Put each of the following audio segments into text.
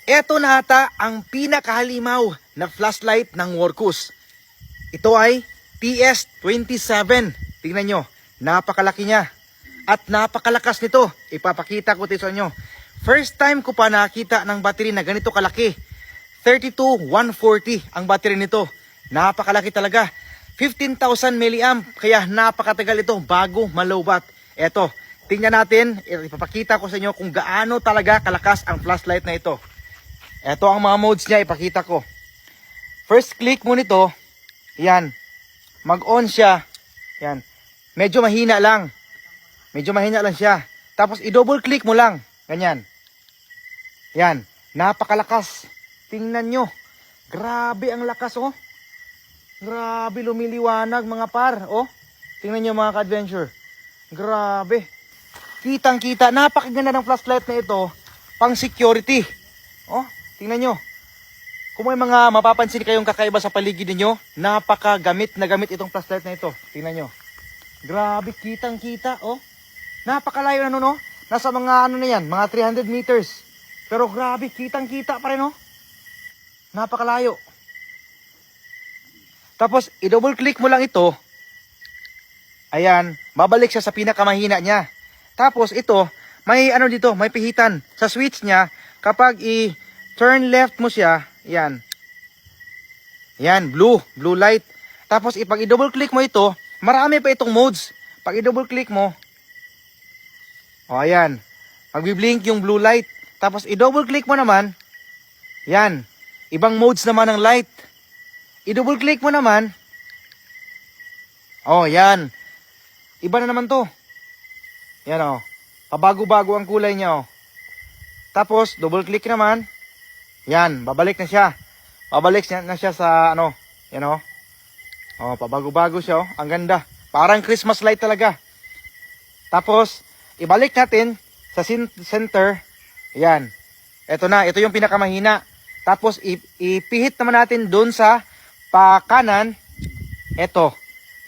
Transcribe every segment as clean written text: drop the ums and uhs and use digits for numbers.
Eto na ata ang pinakahalimaw na flashlight ng Workus. Ito ay TS27. Tingnan nyo, napakalaki niya. At napakalakas nito. Ipapakita ko ito sa inyo. First time ko pa nakita ng battery na ganito kalaki. 32140 ang battery nito. Napakalaki talaga. 15,000 mAh. Kaya napakatagal ito bago malowbat. Eto, tingnan natin. Ipapakita ko sa inyo kung gaano talaga kalakas ang flashlight na ito. Eto ang mga modes niya. Ipakita ko. First click mo nito. Yan. Mag-on siya. Yan. Medyo mahina lang. Medyo mahina lang siya. Tapos i-double click mo lang. Ganyan. Yan. Napakalakas. Tingnan nyo. Grabe ang lakas, oh. Grabe, lumiliwanag mga par, oh. Tingnan nyo mga ka-adventure. Grabe. Kitang-kita. Napakaganda ng flashlight na ito. Pang security. Oh, tingnan nyo. Kung may mga mapapansin kayong kakaiba sa paligid niyo, napakagamit na gamit itong flashlight na ito. Tingnan nyo. Grabe, kitang-kita, oh. Napakalayo na no. Nasa mga ano na yan, mga 300 meters. Pero grabe, kitang-kita pa rin, oh. Napakalayo. Tapos, i-double click mo lang ito. Ayan, babalik siya sa pinakamahina niya. Tapos, ito, may ano dito, may pihitan. Sa switch niya, kapag i-turn left mo siya, yan. Yan, blue light. Tapos, pag i-double click mo ito, marami pa itong modes. Pag i-double click mo, o ayan, magbi-blink yung blue light. Tapos, i-double click mo naman, yan, ibang modes naman ng light. I-double click mo naman, oh, yan, iba na naman to. Yan, oh, pabago-bago ang kulay niya, oh. Tapos, double click naman, yan, babalik na siya. Babalik na siya sa, ano, yan, oh. Oh, pabago-bago siya, oh. Ang ganda. Parang Christmas light talaga. Tapos, ibalik natin sa center. Yan. Ito na. Ito yung pinakamahina. Tapos, ipihit naman natin doon sa pakanan. Ito.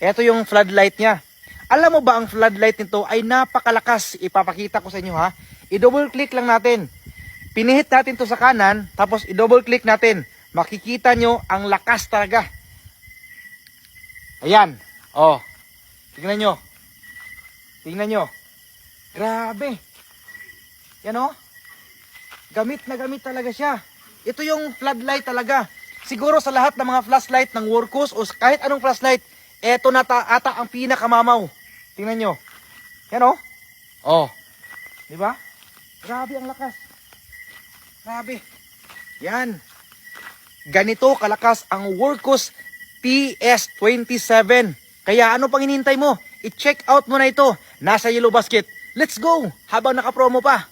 Ito yung floodlight niya. Alam mo ba ang floodlight nito ay napakalakas. Ipapakita ko sa inyo, ha. I-double click lang natin. Pinihit natin to sa kanan. Tapos, i-double click natin. Makikita nyo ang lakas talaga. Ayan. Oh. Tingnan nyo. Tingnan nyo. Grabe. Yan, oh. Gamit na gamit talaga siya. Ito yung floodlight talaga. Siguro sa lahat ng mga flashlight ng Workus o kahit anong flashlight, eto na ata ang pinakamamaw. Tingnan nyo. Yan, oh. Oh. Diba? Grabe ang lakas. Grabe. Yan. Ganito kalakas ang Workus TS27. Kaya ano pang hinihintay mo? I-check out mo na ito. Nasa yellow basket. Let's go! Habang naka-promo pa.